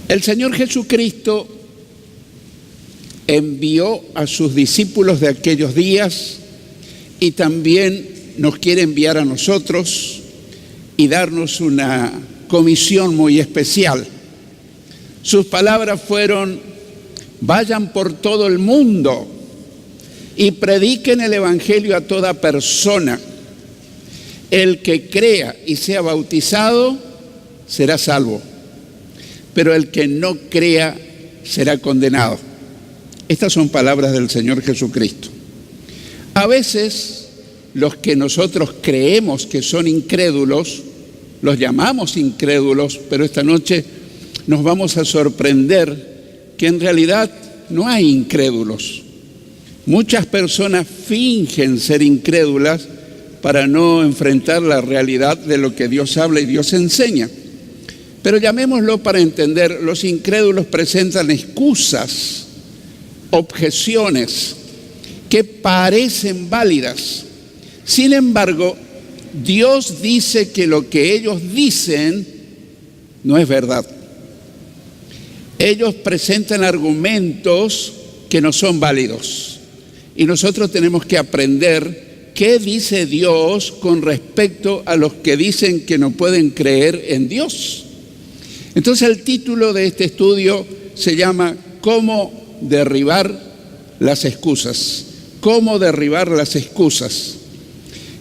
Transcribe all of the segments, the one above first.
El Señor Jesucristo envió a sus discípulos de aquellos días y también nos quiere enviar a nosotros y darnos una comisión muy especial. Sus palabras fueron: vayan por todo el mundo y prediquen el Evangelio a toda persona. El que crea y sea bautizado será salvo, pero el que no crea será condenado. Estas son palabras del Señor Jesucristo. A veces los que nosotros creemos que son incrédulos, los llamamos incrédulos, pero esta noche nos vamos a sorprender que en realidad no hay incrédulos. Muchas personas fingen ser incrédulas para no enfrentar la realidad de lo que Dios habla y Dios enseña. Pero llamémoslo para entender, los incrédulos presentan excusas, objeciones que parecen válidas. Sin embargo, Dios dice que lo que ellos dicen no es verdad. Ellos presentan argumentos que no son válidos. Y nosotros tenemos que aprender qué dice Dios con respecto a los que dicen que no pueden creer en Dios. Entonces el título de este estudio se llama ¿Cómo derribar las excusas? ¿Cómo derribar las excusas?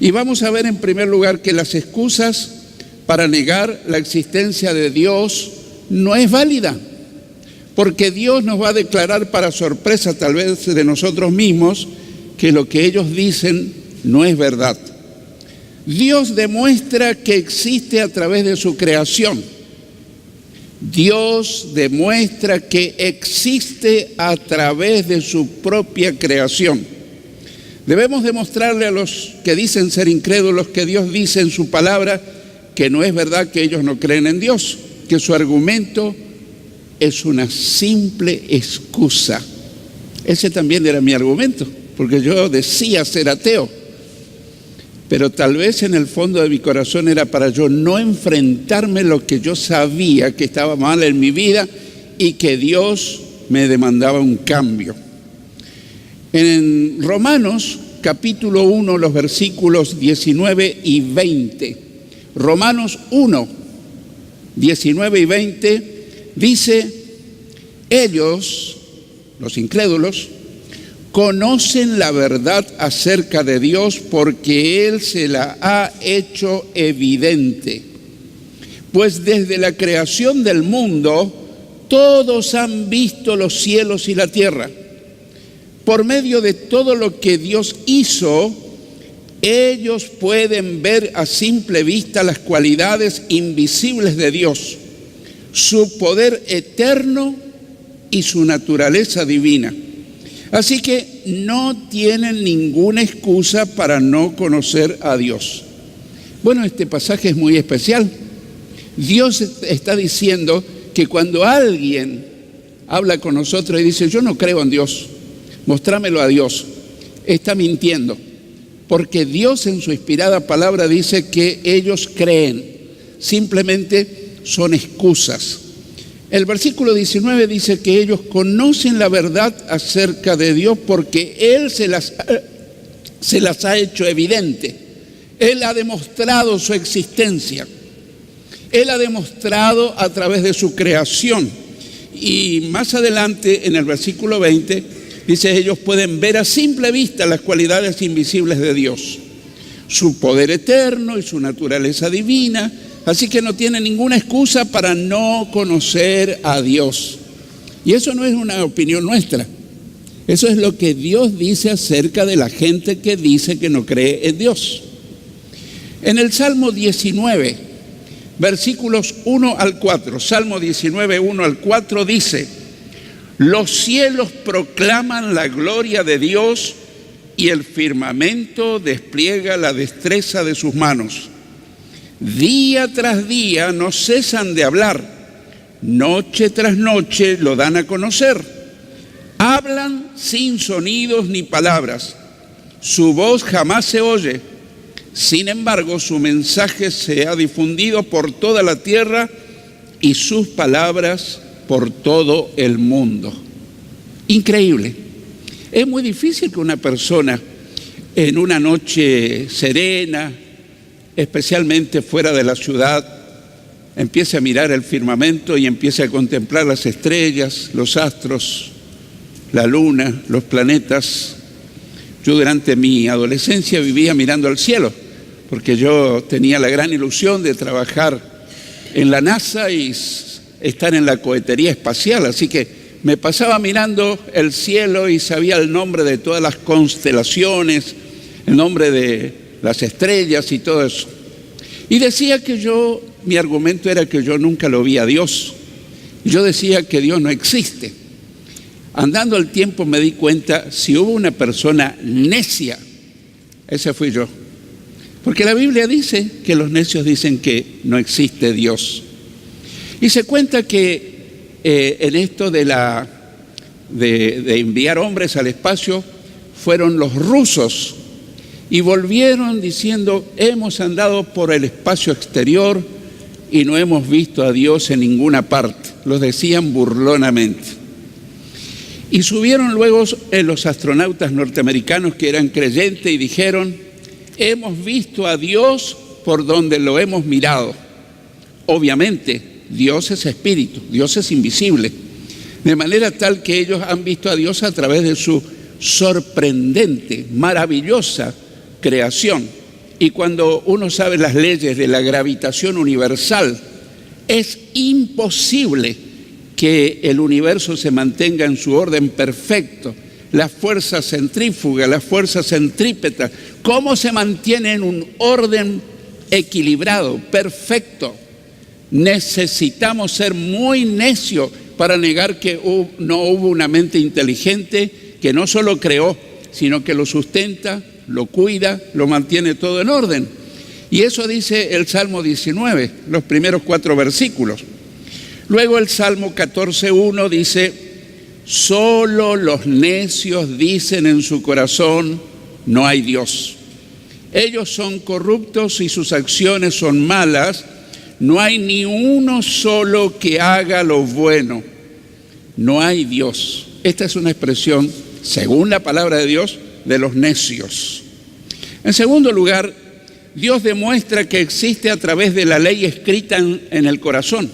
Y vamos a ver en primer lugar que las excusas para negar la existencia de Dios no es válida, porque Dios nos va a declarar para sorpresa tal vez de nosotros mismos que lo que ellos dicen no es verdad. Dios demuestra que existe a través de su creación. Dios demuestra que existe a través de su propia creación. Debemos demostrarle a los que dicen ser incrédulos que Dios dice en su palabra que no es verdad que ellos no creen en Dios, que su argumento es una simple excusa. Ese también era mi argumento, porque yo decía ser ateo. Pero tal vez en el fondo de mi corazón era para yo no enfrentarme lo que yo sabía que estaba mal en mi vida y que Dios me demandaba un cambio. En Romanos capítulo 1, los versículos 19 y 20, Romanos 1, 19 y 20, dice: ellos, los incrédulos, conocen la verdad acerca de Dios porque Él se la ha hecho evidente. Pues desde la creación del mundo, todos han visto los cielos y la tierra. Por medio de todo lo que Dios hizo, ellos pueden ver a simple vista las cualidades invisibles de Dios, su poder eterno y su naturaleza divina. Así que no tienen ninguna excusa para no conocer a Dios. Bueno, este pasaje es muy especial. Dios está diciendo que cuando alguien habla con nosotros y dice: yo no creo en Dios, mostrámelo a Dios, está mintiendo. Porque Dios en su inspirada palabra dice que ellos creen, simplemente son excusas. El versículo 19 dice que ellos conocen la verdad acerca de Dios porque Él se las ha hecho evidente. Él ha demostrado su existencia. Él ha demostrado a través de su creación. Y más adelante, en el versículo 20, dice: ellos pueden ver a simple vista las cualidades invisibles de Dios, su poder eterno y su naturaleza divina. Así que no tienen ninguna excusa para no conocer a Dios. Y eso no es una opinión nuestra. Eso es lo que Dios dice acerca de la gente que dice que no cree en Dios. En el Salmo 19, versículos 1 al 4, Salmo 19, 1 al 4 dice: los cielos proclaman la gloria de Dios y el firmamento despliega la destreza de sus manos. Día tras día no cesan de hablar, noche tras noche lo dan a conocer. Hablan sin sonidos ni palabras, su voz jamás se oye. Sin embargo, su mensaje se ha difundido por toda la tierra y sus palabras por todo el mundo. Increíble. Es muy difícil que una persona en una noche serena, especialmente fuera de la ciudad, empiece a mirar el firmamento y empiece a contemplar las estrellas, los astros, la luna, los planetas. Yo durante mi adolescencia vivía mirando al cielo, porque yo tenía la gran ilusión de trabajar en la NASA y estar en la cohetería espacial, así que me pasaba mirando el cielo y sabía el nombre de todas las constelaciones, el nombre de las estrellas y todo eso. Y decía que mi argumento era que yo nunca lo vi a Dios. Yo decía que Dios no existe. Andando el tiempo me di cuenta, si hubo una persona necia, ese fui yo. Porque la Biblia dice que los necios dicen que no existe Dios. Y se cuenta que en esto de enviar hombres al espacio fueron los rusos y volvieron diciendo: hemos andado por el espacio exterior y no hemos visto a Dios en ninguna parte. Los decían burlonamente. Y subieron luego los astronautas norteamericanos que eran creyentes y dijeron: hemos visto a Dios por donde lo hemos mirado. Obviamente, Dios es espíritu, Dios es invisible, de manera tal que ellos han visto a Dios a través de su sorprendente, maravillosa creación. Y cuando uno sabe las leyes de la gravitación universal, es imposible que el universo se mantenga en su orden perfecto. La fuerza centrífuga, la fuerza centrípeta, ¿cómo se mantiene en un orden equilibrado, perfecto? Necesitamos ser muy necios para negar que no hubo una mente inteligente que no solo creó, sino que lo sustenta, lo cuida, lo mantiene todo en orden. Y eso dice el Salmo 19, los primeros 4 versículos. Luego el Salmo 14:1 dice: solo los necios dicen en su corazón, no hay Dios. Ellos son corruptos y sus acciones son malas. No hay ni uno solo que haga lo bueno. No hay Dios. Esta es una expresión, según la palabra de Dios, de los necios. En segundo lugar, Dios demuestra que existe a través de la ley escrita en el corazón.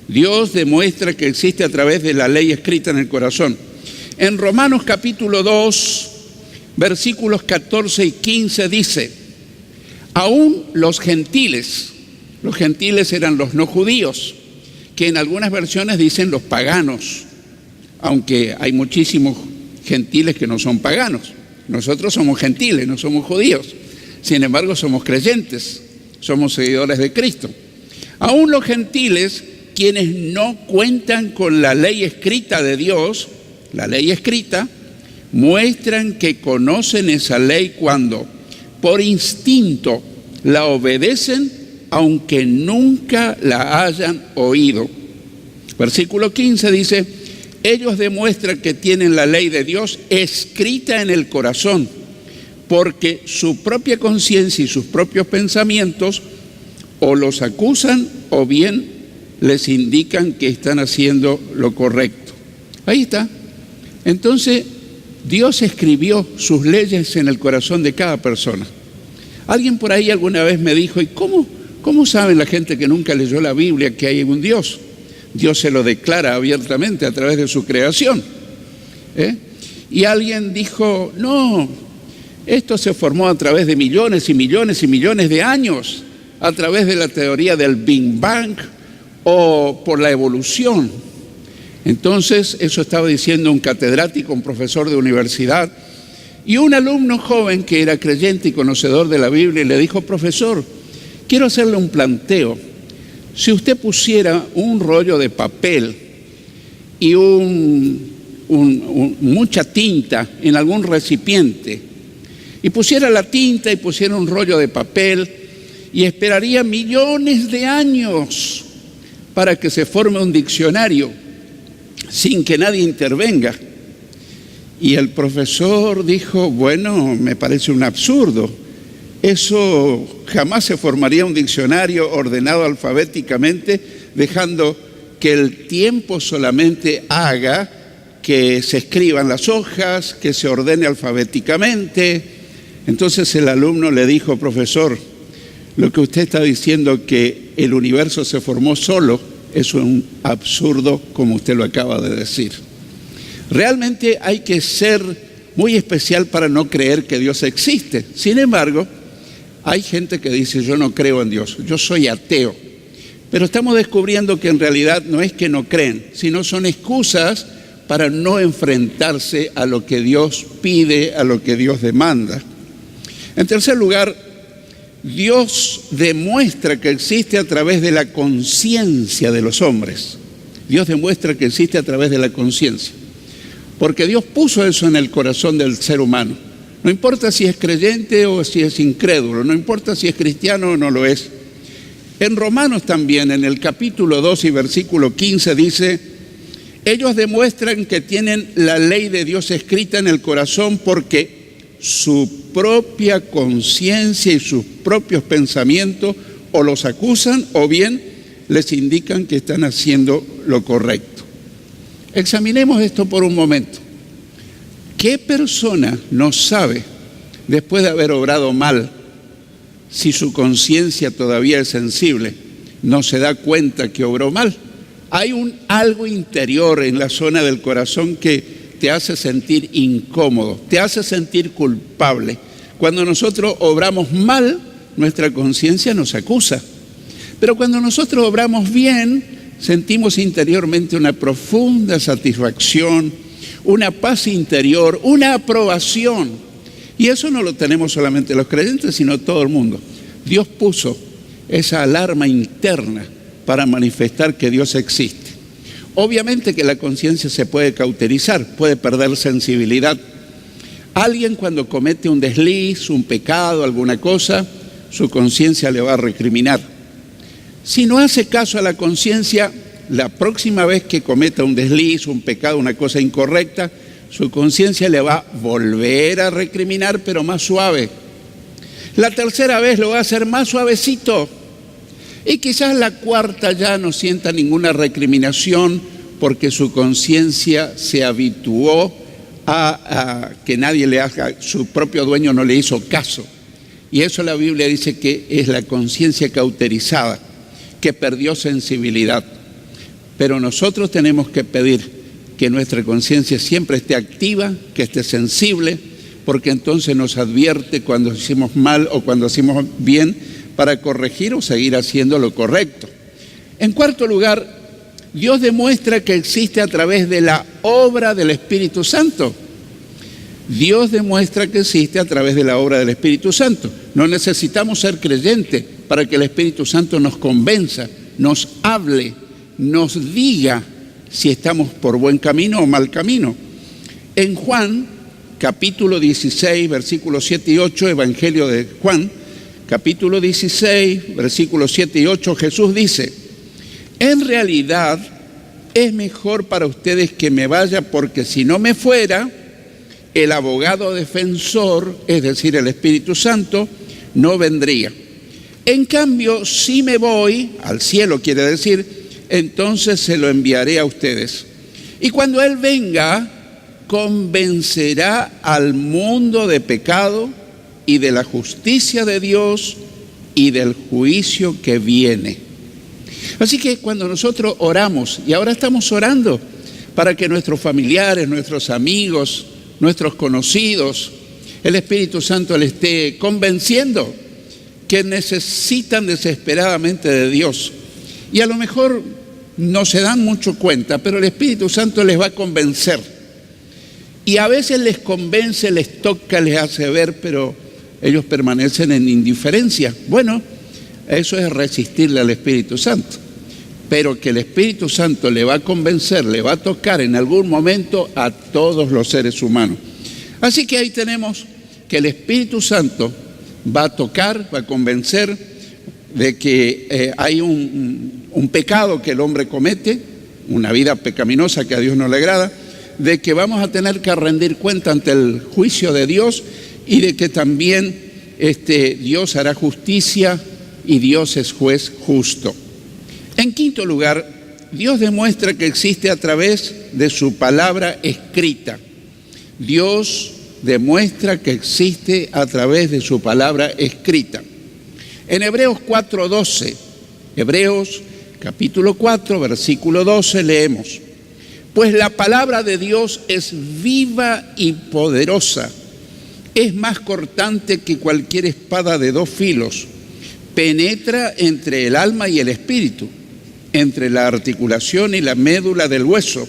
Dios demuestra que existe a través de la ley escrita en el corazón. En Romanos capítulo 2, versículos 14 y 15 dice: aún los gentiles eran los no judíos, que en algunas versiones dicen los paganos, aunque hay muchísimos gentiles que no son paganos. Nosotros somos gentiles, no somos judíos. Sin embargo, somos creyentes, somos seguidores de Cristo. Aún los gentiles, quienes no cuentan con la ley escrita de Dios, la ley escrita, muestran que conocen esa ley cuando, por instinto, la obedecen, aunque nunca la hayan oído. Versículo 15 dice: ellos demuestran que tienen la ley de Dios escrita en el corazón, porque su propia conciencia y sus propios pensamientos o los acusan o bien les indican que están haciendo lo correcto. Ahí está. Entonces, Dios escribió sus leyes en el corazón de cada persona. Alguien por ahí alguna vez me dijo: ¿y cómo saben la gente que nunca leyó la Biblia que hay un Dios? Dios se lo declara abiertamente a través de su creación. Y alguien dijo: no, esto se formó a través de millones y millones y millones de años, a través de la teoría del Big Bang o por la evolución. Entonces, eso estaba diciendo un catedrático, un profesor de universidad, y un alumno joven que era creyente y conocedor de la Biblia le dijo: profesor, quiero hacerle un planteo. Si usted pusiera un rollo de papel y mucha tinta en algún recipiente, y pusiera la tinta y pusiera un rollo de papel, y esperaría millones de años para que se forme un diccionario sin que nadie intervenga. Y el profesor dijo: bueno, me parece un absurdo. Eso jamás se formaría un diccionario ordenado alfabéticamente, dejando que el tiempo solamente haga que se escriban las hojas, que se ordene alfabéticamente. Entonces el alumno le dijo: profesor, lo que usted está diciendo que el universo se formó solo es un absurdo, como usted lo acaba de decir. Realmente hay que ser muy especial para no creer que Dios existe. Sin embargo, hay gente que dice: yo no creo en Dios, yo soy ateo. Pero estamos descubriendo que en realidad no es que no creen, sino son excusas para no enfrentarse a lo que Dios pide, a lo que Dios demanda. En tercer lugar, Dios demuestra que existe a través de la conciencia de los hombres. Dios demuestra que existe a través de la conciencia. Porque Dios puso eso en el corazón del ser humano. No importa si es creyente o si es incrédulo, no importa si es cristiano o no lo es. En Romanos también, en el capítulo 2 y versículo 15 dice: ellos demuestran que tienen la ley de Dios escrita en el corazón porque su propia conciencia y sus propios pensamientos o los acusan o bien les indican que están haciendo lo correcto. Examinemos esto por un momento. ¿Qué persona no sabe, después de haber obrado mal, si su conciencia todavía es sensible, no se da cuenta que obró mal? Hay algo interior en la zona del corazón que te hace sentir incómodo, te hace sentir culpable. Cuando nosotros obramos mal, nuestra conciencia nos acusa. Pero cuando nosotros obramos bien, sentimos interiormente una profunda satisfacción, una paz interior, una aprobación. Y eso no lo tenemos solamente los creyentes, sino todo el mundo. Dios puso esa alarma interna para manifestar que Dios existe. Obviamente que la conciencia se puede cauterizar, puede perder sensibilidad. Alguien cuando comete un desliz, un pecado, alguna cosa, su conciencia le va a recriminar. Si no hace caso a la conciencia, la próxima vez que cometa un desliz, un pecado, una cosa incorrecta, su conciencia le va a volver a recriminar, pero más suave. La tercera vez lo va a hacer más suavecito. Y quizás la cuarta ya no sienta ninguna recriminación porque su conciencia se habituó a que nadie le haga, su propio dueño no le hizo caso. Y eso la Biblia dice que es la conciencia cauterizada, que perdió sensibilidad. Pero nosotros tenemos que pedir que nuestra conciencia siempre esté activa, que esté sensible, porque entonces nos advierte cuando hicimos mal o cuando hicimos bien para corregir o seguir haciendo lo correcto. En cuarto lugar, Dios demuestra que existe a través de la obra del Espíritu Santo. Dios demuestra que existe a través de la obra del Espíritu Santo. No necesitamos ser creyentes para que el Espíritu Santo nos convenza, nos hable, nos diga si estamos por buen camino o mal camino. En Juan, capítulo 16, versículos 7 y 8, Evangelio de Juan, capítulo 16, versículos 7 y 8, Jesús dice: en realidad es mejor para ustedes que me vaya, porque si no me fuera, el abogado defensor, es decir, el Espíritu Santo, no vendría. En cambio, si me voy, al cielo quiere decir, entonces se lo enviaré a ustedes. Y cuando Él venga, convencerá al mundo de pecado y de la justicia de Dios y del juicio que viene. Así que cuando nosotros oramos, y ahora estamos orando para que nuestros familiares, nuestros amigos, nuestros conocidos, el Espíritu Santo les esté convenciendo que necesitan desesperadamente de Dios. Y a lo mejor no se dan mucho cuenta, pero el Espíritu Santo les va a convencer. Y a veces les convence, les toca, les hace ver, pero ellos permanecen en indiferencia. Bueno, eso es resistirle al Espíritu Santo. Pero que el Espíritu Santo le va a convencer, le va a tocar en algún momento a todos los seres humanos. Así que ahí tenemos que el Espíritu Santo va a tocar, va a convencer de que hay un pecado que el hombre comete, una vida pecaminosa que a Dios no le agrada, de que vamos a tener que rendir cuenta ante el juicio de Dios y de que también Dios hará justicia y Dios es juez justo. En quinto lugar, Dios demuestra que existe a través de su palabra escrita. Dios demuestra que existe a través de su palabra escrita. En Hebreos 4:12, Hebreos capítulo 4, versículo 12, leemos: pues la palabra de Dios es viva y poderosa, es más cortante que cualquier espada de dos filos, penetra entre el alma y el espíritu, entre la articulación y la médula del hueso,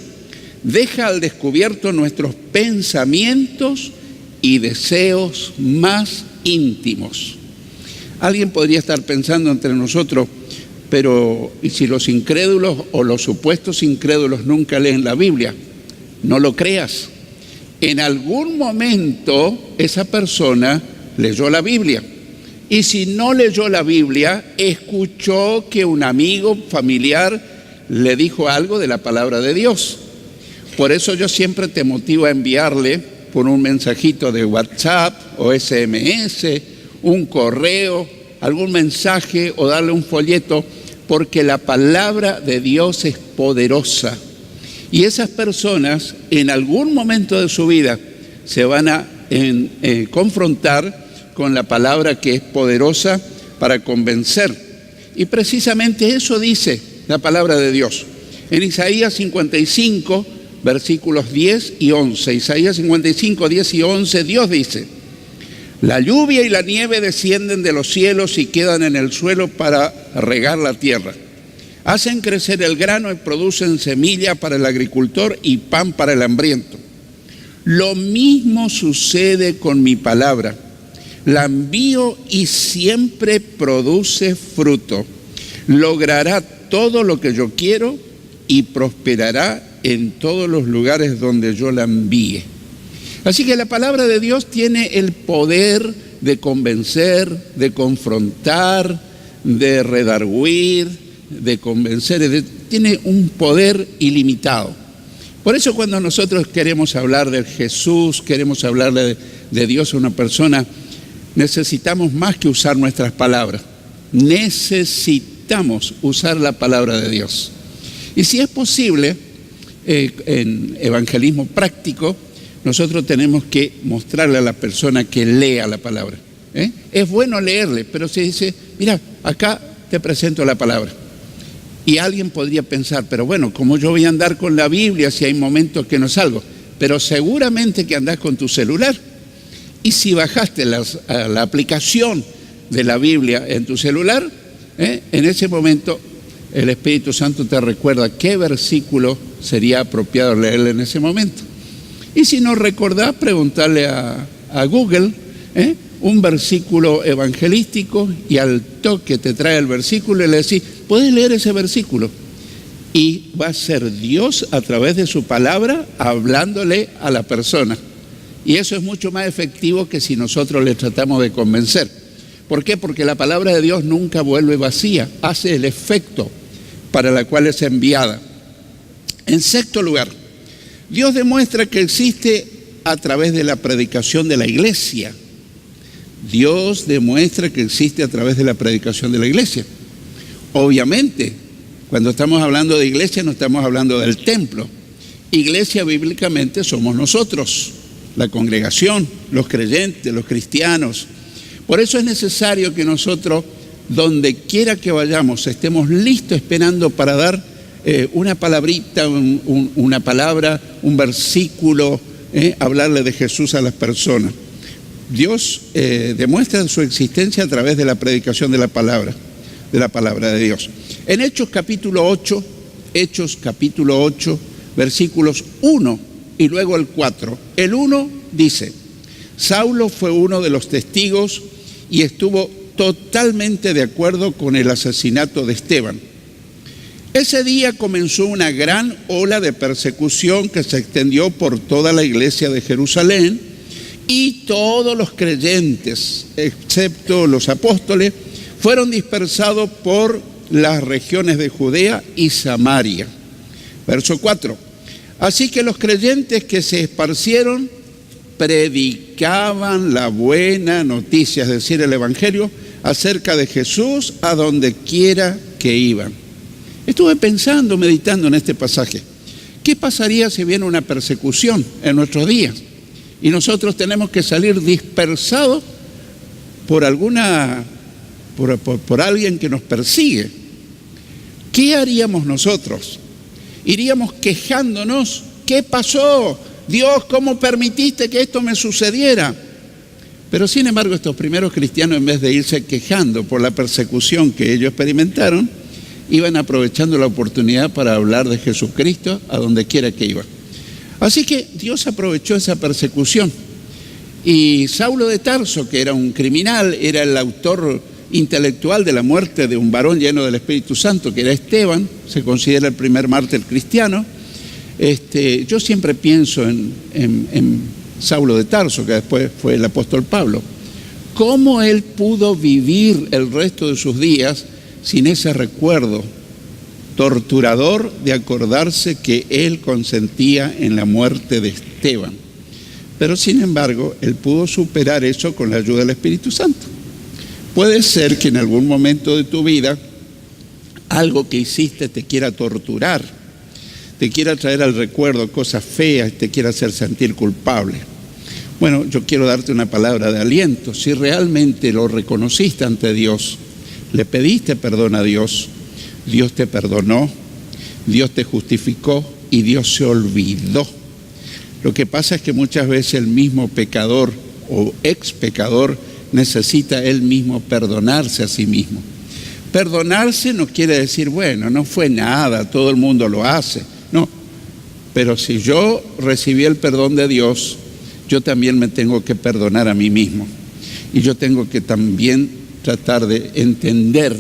deja al descubierto nuestros pensamientos y deseos más íntimos. Alguien podría estar pensando entre nosotros, pero ¿y si los incrédulos o los supuestos incrédulos nunca leen la Biblia? No lo creas. En algún momento esa persona leyó la Biblia. Y si no leyó la Biblia, escuchó que un amigo familiar le dijo algo de la palabra de Dios. Por eso yo siempre te motivo a enviarle por un mensajito de WhatsApp o SMS, un correo, algún mensaje o darle un folleto, porque la palabra de Dios es poderosa. Y esas personas en algún momento de su vida se van a confrontar con la palabra que es poderosa para convencer. Y precisamente eso dice la palabra de Dios. En Isaías 55, versículos 10 y 11. Isaías 55, 10 y 11, Dios dice: la lluvia y la nieve descienden de los cielos y quedan en el suelo para regar la tierra. Hacen crecer el grano y producen semilla para el agricultor y pan para el hambriento. Lo mismo sucede con mi palabra. La envío y siempre produce fruto. Logrará todo lo que yo quiero y prosperará en todos los lugares donde yo la envíe. Así que la palabra de Dios tiene el poder de convencer, de confrontar, de redarguir, de convencer, tiene un poder ilimitado. Por eso cuando nosotros queremos hablar de Jesús, queremos hablarle de Dios a una persona, necesitamos más que usar nuestras palabras. Necesitamos usar la palabra de Dios. Y si es posible, en evangelismo práctico, nosotros tenemos que mostrarle a la persona que lea la palabra. Es bueno leerle, pero se dice, mira, acá te presento la palabra. Y alguien podría pensar, pero bueno, ¿cómo yo voy a andar con la Biblia si hay momentos que no salgo? Pero seguramente que andás con tu celular. Y si bajaste la aplicación de la Biblia en tu celular, en ese momento el Espíritu Santo te recuerda qué versículo sería apropiado leerle en ese momento. Y si no recordás, preguntarle a Google un versículo evangelístico y al toque te trae el versículo y le decís, ¿puedes leer ese versículo? Y va a ser Dios a través de su palabra hablándole a la persona. Y eso es mucho más efectivo que si nosotros le tratamos de convencer. ¿Por qué? Porque la palabra de Dios nunca vuelve vacía, hace el efecto para la cual es enviada. En sexto lugar, Dios demuestra que existe a través de la predicación de la iglesia. Dios demuestra que existe a través de la predicación de la iglesia. Obviamente, cuando estamos hablando de iglesia no estamos hablando del templo. Iglesia bíblicamente somos nosotros, la congregación, los creyentes, los cristianos. Por eso es necesario que nosotros, donde quiera que vayamos, estemos listos esperando para dar una palabrita, una palabra, un versículo, hablarle de Jesús a las personas. Dios demuestra su existencia a través de la predicación de la palabra de Dios. En Hechos capítulo 8 Hechos capítulo 8, versículos 1 y luego el 4. El 1 dice: Saulo fue uno de los testigos y estuvo totalmente de acuerdo con el asesinato de Esteban. Ese día comenzó una gran ola de persecución que se extendió por toda la iglesia de Jerusalén, y todos los creyentes, excepto los apóstoles, fueron dispersados por las regiones de Judea y Samaria. Verso 4. Así que los creyentes que se esparcieron predicaban la buena noticia, es decir, el evangelio acerca de Jesús a donde quiera que iban. Estuve pensando, meditando en este pasaje. ¿Qué pasaría si viene una persecución en nuestros días y nosotros tenemos que salir dispersados por alguien que nos persigue? ¿Qué haríamos nosotros? Iríamos quejándonos: ¿qué pasó? Dios, ¿cómo permitiste que esto me sucediera? Pero sin embargo, estos primeros cristianos, en vez de irse quejando por la persecución que ellos experimentaron, iban aprovechando la oportunidad para hablar de Jesucristo a donde quiera que iban. Así que Dios aprovechó esa persecución. Y Saulo de Tarso, que era un criminal, era el autor intelectual de la muerte de un varón lleno del Espíritu Santo, que era Esteban, se considera el primer mártir cristiano. Yo siempre pienso en Saulo de Tarso, que después fue el apóstol Pablo. ¿Cómo él pudo vivir el resto de sus días sin ese recuerdo torturador de acordarse que él consentía en la muerte de Esteban? Pero sin embargo, él pudo superar eso con la ayuda del Espíritu Santo. Puede ser que en algún momento de tu vida algo que hiciste te quiera torturar, te quiera traer al recuerdo cosas feas, te quiera hacer sentir culpable. Bueno, yo quiero darte una palabra de aliento. Si realmente lo reconociste ante Dios, le pediste perdón a Dios, Dios te perdonó, Dios te justificó y Dios se olvidó. Lo que pasa es que muchas veces el mismo pecador o ex pecador necesita él mismo perdonarse a sí mismo. Perdonarse no quiere decir, bueno, no fue nada, todo el mundo lo hace. No, pero si yo recibí el perdón de Dios, yo también me tengo que perdonar a mí mismo. Y yo tengo que también tratar de entender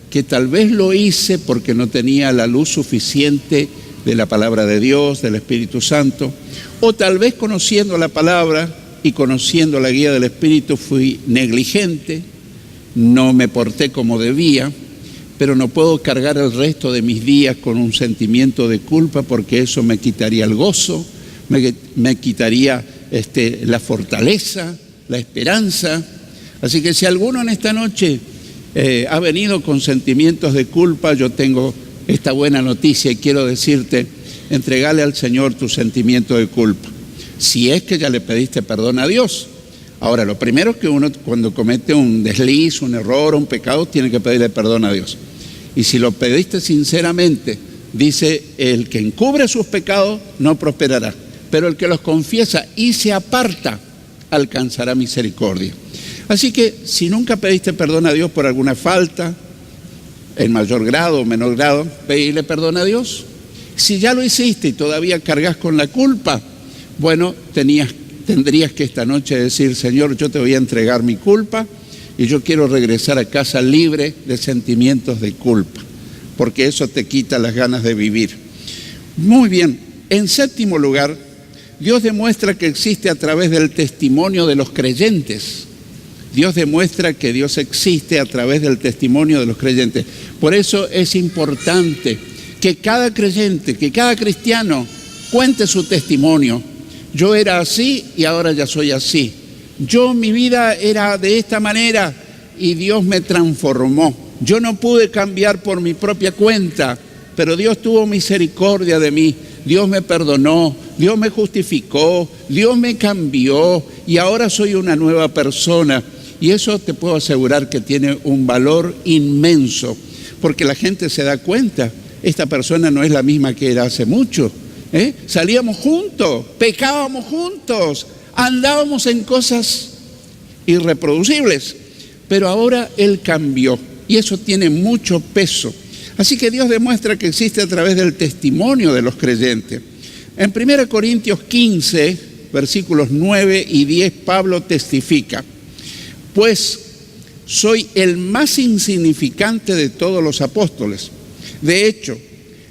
que tal vez lo hice porque no tenía la luz suficiente de la palabra de Dios, del Espíritu Santo, o tal vez conociendo la palabra y conociendo la guía del Espíritu fui negligente, no me porté como debía, pero no puedo cargar el resto de mis días con un sentimiento de culpa, porque eso me quitaría el gozo, me quitaría la fortaleza, la esperanza. Así que si alguno en esta noche ha venido con sentimientos de culpa, yo tengo esta buena noticia y quiero decirte: entregale al Señor tu sentimiento de culpa, si es que ya le pediste perdón a Dios. Ahora, lo primero es que uno, cuando comete un desliz, un error, un pecado, tiene que pedirle perdón a Dios. Y si lo pediste sinceramente, dice: el que encubre sus pecados no prosperará, pero el que los confiesa y se aparta alcanzará misericordia. Así que si nunca pediste perdón a Dios por alguna falta, en mayor grado o menor grado, pedile perdón a Dios. Si ya lo hiciste y todavía cargas con la culpa, bueno, tendrías que esta noche decir: Señor, yo te voy a entregar mi culpa y yo quiero regresar a casa libre de sentimientos de culpa, porque eso te quita las ganas de vivir. Muy bien, en séptimo lugar, Dios demuestra que existe a través del testimonio de los creyentes. Dios demuestra que Dios existe a través del testimonio de los creyentes. Por eso es importante que cada creyente, que cada cristiano cuente su testimonio. Yo era así y ahora ya soy así. Mi vida era de esta manera y Dios me transformó. Yo no pude cambiar por mi propia cuenta, pero Dios tuvo misericordia de mí. Dios me perdonó, Dios me justificó, Dios me cambió y ahora soy una nueva persona. Y eso te puedo asegurar que tiene un valor inmenso, porque la gente se da cuenta: esta persona no es la misma que era hace mucho. Salíamos juntos, pecábamos juntos, andábamos en cosas irreproducibles, pero ahora él cambió y eso tiene mucho peso. Así que Dios demuestra que existe a través del testimonio de los creyentes. En 1 Corintios 15, versículos 9 y 10, Pablo testifica: pues soy el más insignificante de todos los apóstoles. De hecho,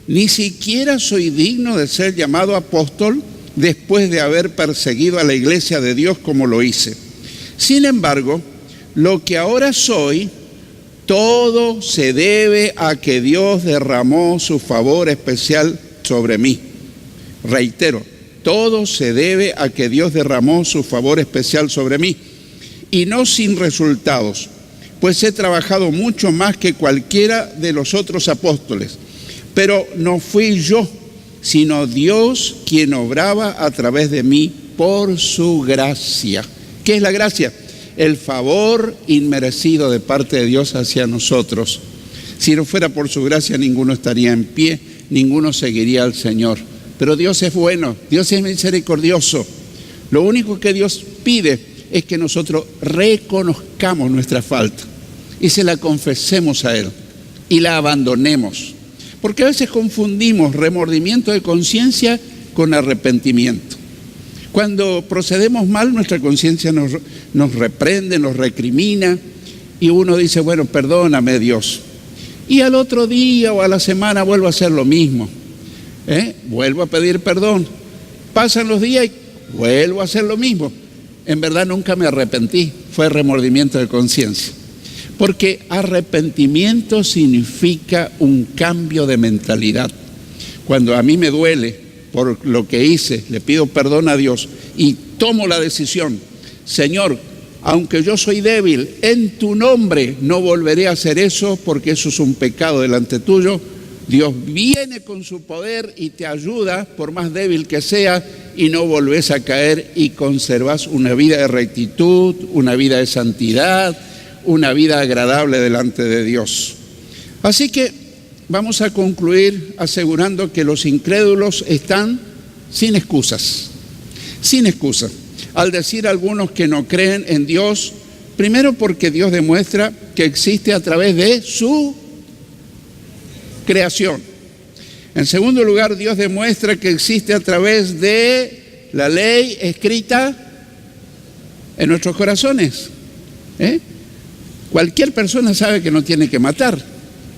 ni siquiera soy digno de ser llamado apóstol después de haber perseguido a la iglesia de Dios como lo hice. Sin embargo, lo que ahora soy, todo se debe a que Dios derramó su favor especial sobre mí. Reitero, todo se debe a que Dios derramó su favor especial sobre mí, y no sin resultados, pues he trabajado mucho más que cualquiera de los otros apóstoles. Pero no fui yo, sino Dios quien obraba a través de mí por su gracia. ¿Qué es la gracia? El favor inmerecido de parte de Dios hacia nosotros. Si no fuera por su gracia, ninguno estaría en pie, ninguno seguiría al Señor. Pero Dios es bueno, Dios es misericordioso. Lo único que Dios pide es que nosotros reconozcamos nuestra falta y se la confesemos a Él y la abandonemos. Porque a veces confundimos remordimiento de conciencia con arrepentimiento. Cuando procedemos mal, nuestra conciencia nos reprende, nos recrimina, y uno dice, bueno, perdóname, Dios. Y al otro día o a la semana vuelvo a hacer lo mismo. Vuelvo a pedir perdón. Pasan los días y vuelvo a hacer lo mismo. En verdad nunca me arrepentí, fue remordimiento de conciencia. Porque arrepentimiento significa un cambio de mentalidad. Cuando a mí me duele por lo que hice, le pido perdón a Dios y tomo la decisión: Señor, aunque yo soy débil, en tu nombre no volveré a hacer eso, porque eso es un pecado delante tuyo. Dios viene con su poder y te ayuda, por más débil que sea, y no volvés a caer y conservás una vida de rectitud, una vida de santidad, una vida agradable delante de Dios. Así que vamos a concluir asegurando que los incrédulos están sin excusas, sin excusas. Al decir algunos que no creen en Dios, primero porque Dios demuestra que existe a través de su creación. En segundo lugar, Dios demuestra que existe a través de la ley escrita en nuestros corazones. Cualquier persona sabe que no tiene que matar.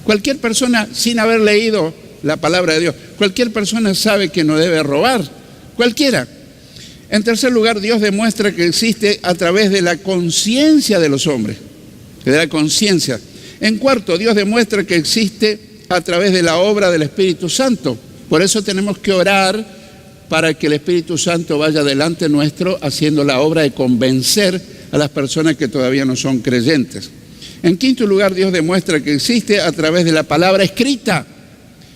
Cualquier persona, sin haber leído la palabra de Dios, cualquier persona sabe que no debe robar. Cualquiera. En tercer lugar, Dios demuestra que existe a través de la conciencia de los hombres, de la conciencia. En cuarto, Dios demuestra que existe a través de la obra del Espíritu Santo. Por eso tenemos que orar para que el Espíritu Santo vaya delante nuestro haciendo la obra de convencer a las personas que todavía no son creyentes. En quinto lugar, Dios demuestra que existe a través de la palabra escrita.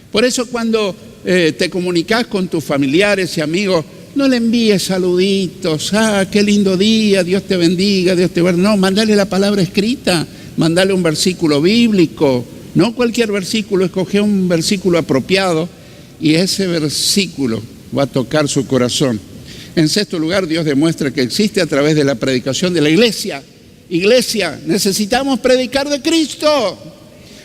Por eso cuando te comunicas con tus familiares y amigos, no le envíes saluditos, qué lindo día, Dios te bendiga, Dios te guarde. No, mandale la palabra escrita, mandale un versículo bíblico, no cualquier versículo, escoge un versículo apropiado y ese versículo va a tocar su corazón. En sexto lugar, Dios demuestra que existe a través de la predicación de la iglesia. Iglesia, necesitamos predicar de Cristo.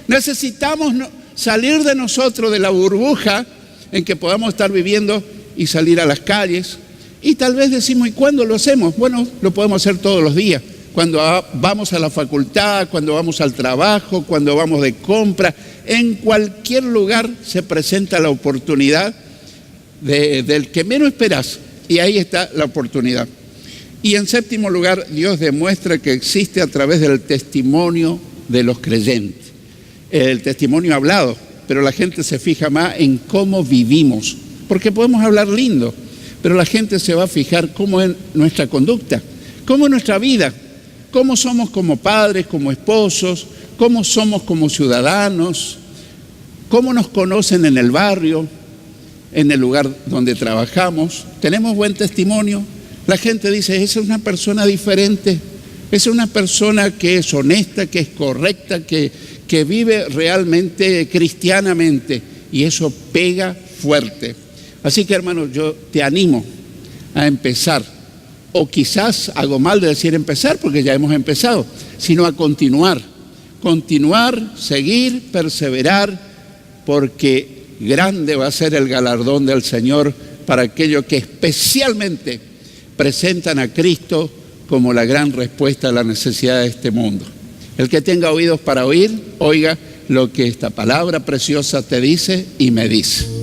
Necesitamos salir de nosotros de la burbuja en que podamos estar viviendo y salir a las calles. Y tal vez decimos, ¿y cuándo lo hacemos? Bueno, lo podemos hacer todos los días. Cuando vamos a la facultad, cuando vamos al trabajo, cuando vamos de compra, en cualquier lugar se presenta la oportunidad del que menos esperas. Y ahí está la oportunidad. Y en séptimo lugar, Dios demuestra que existe a través del testimonio de los creyentes. El testimonio hablado, pero la gente se fija más en cómo vivimos. Porque podemos hablar lindo, pero la gente se va a fijar cómo es nuestra conducta, cómo es nuestra vida, cómo somos como padres, como esposos, cómo somos como ciudadanos, cómo nos conocen en el barrio, en el lugar donde trabajamos. Tenemos buen testimonio. La gente dice, esa es una persona diferente, esa es una persona que es honesta, que es correcta, que vive realmente cristianamente, y eso pega fuerte. Así que, hermanos, yo te animo a empezar, o quizás hago mal de decir empezar porque ya hemos empezado, sino a continuar, seguir, perseverar porque grande va a ser el galardón del Señor para aquellos que especialmente presentan a Cristo como la gran respuesta a la necesidad de este mundo. El que tenga oídos para oír, oiga lo que esta palabra preciosa te dice y me dice.